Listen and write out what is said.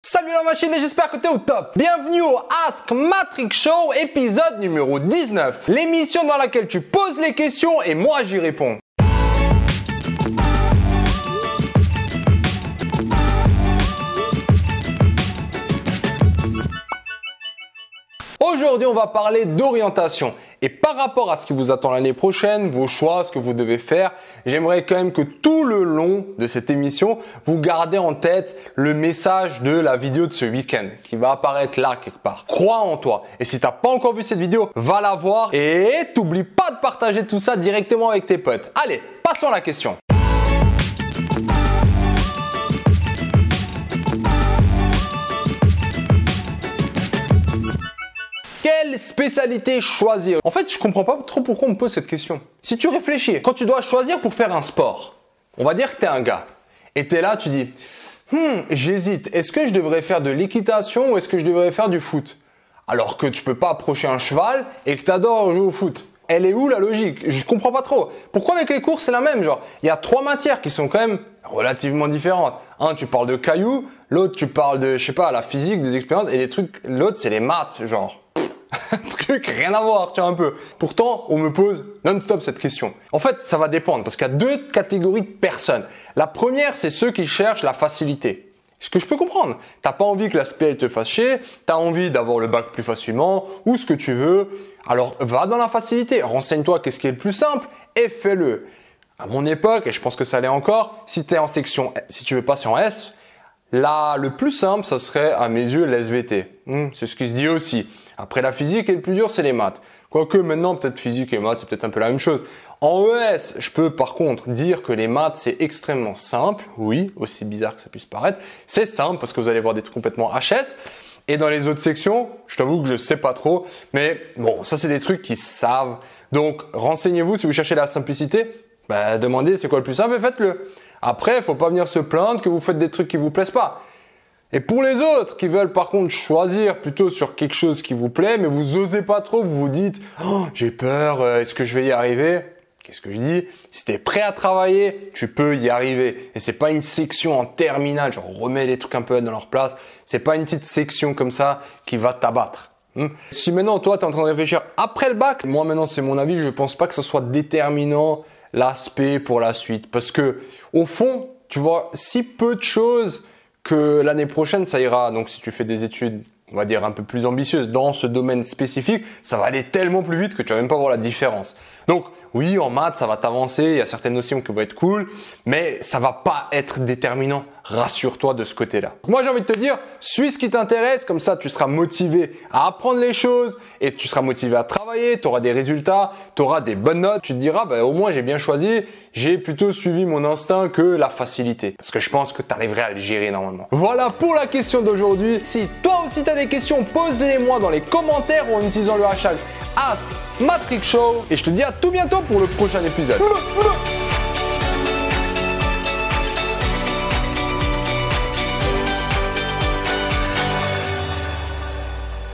Salut la machine et j'espère que t'es au top. Bienvenue au Ask Matrix Show, épisode numéro 19. L'émission dans laquelle tu poses les questions et moi j'y réponds. Aujourd'hui, on va parler d'orientation. Et par rapport à ce qui vous attend l'année prochaine, vos choix, ce que vous devez faire, j'aimerais quand même que tout le long de cette émission, vous gardez en tête le message de la vidéo de ce week-end qui va apparaître là quelque part. Crois en toi. Et si tu n'as pas encore vu cette vidéo, va la voir et t'oublie pas de partager tout ça directement avec tes potes. Allez, passons à la question. Quelle spécialité choisir? En fait, je comprends pas trop pourquoi on me pose cette question. Si tu réfléchis, quand tu dois choisir pour faire un sport, on va dire que tu es un gars et tu es là, tu dis j'hésite, est-ce que je devrais faire de l'équitation ou est-ce que je devrais faire du foot? Alors que tu peux pas approcher un cheval et que tu adores jouer au foot. Elle est où la logique? Je comprends pas trop. Pourquoi avec les cours c'est la même? Genre, il y a trois matières qui sont quand même relativement différentes. Un, tu parles de cailloux, l'autre tu parles de, je sais pas, la physique, des expériences et les trucs, l'autre c'est les maths, genre. Un truc, rien à voir, tu vois un peu. Pourtant, on me pose non-stop cette question. En fait, ça va dépendre parce qu'il y a deux catégories de personnes. La première, c'est ceux qui cherchent la facilité. Ce que je peux comprendre. T'as pas envie que la SPL te fasse chier, t'as envie d'avoir le bac plus facilement ou ce que tu veux. Alors, va dans la facilité. Renseigne-toi qu'est-ce qui est le plus simple et fais-le. À mon époque, et je pense que ça l'est encore, si tu es en section, si tu veux passer en S, là, le plus simple, ça serait à mes yeux l'SVT. C'est ce qui se dit aussi. Après la physique et le plus dur, c'est les maths. Quoique maintenant, peut-être physique et maths, c'est peut-être un peu la même chose. En ES, je peux par contre dire que les maths, c'est extrêmement simple. Oui, aussi bizarre que ça puisse paraître. C'est simple parce que vous allez voir des trucs complètement HS. Et dans les autres sections, je t'avoue que je sais pas trop. Mais bon, ça, c'est des trucs qui savent. Donc, renseignez-vous si vous cherchez la simplicité. Demandez c'est quoi le plus simple et faites-le. Après, il faut pas venir se plaindre que vous faites des trucs qui vous plaisent pas. Et pour les autres qui veulent par contre choisir plutôt sur quelque chose qui vous plaît, mais vous osez pas trop, vous vous dites j'ai peur, est-ce que je vais y arriver? Qu'est-ce que je dis? Si tu es prêt à travailler, tu peux y arriver. Et c'est pas une section en terminale, genre remets les trucs un peu dans leur place. C'est pas une petite section comme ça qui va t'abattre. Si maintenant toi tu es en train de réfléchir après le bac, moi maintenant c'est mon avis, je pense pas que ce soit déterminant l'aspect pour la suite. Parce que au fond, tu vois si peu de choses que l'année prochaine, ça ira. Donc, si tu fais des études, on va dire, un peu plus ambitieuses dans ce domaine spécifique, ça va aller tellement plus vite que tu vas même pas voir la différence. Donc, oui, en maths, ça va t'avancer. Il y a certaines notions qui vont être cool, mais ça va pas être déterminant. Rassure-toi de ce côté-là. Moi, j'ai envie de te dire, suis ce qui t'intéresse. Comme ça, tu seras motivé à apprendre les choses et tu seras motivé à travailler. Tu auras des résultats, tu auras des bonnes notes. Tu te diras, au moins, j'ai bien choisi. J'ai plutôt suivi mon instinct que la facilité. Parce que je pense que tu arriverais à le gérer normalement. Voilà pour la question d'aujourd'hui. Si toi aussi tu as des questions, pose-les-moi dans les commentaires ou en utilisant le hashtag AskMatrixShow. Et je te dis à tout bientôt pour le prochain épisode.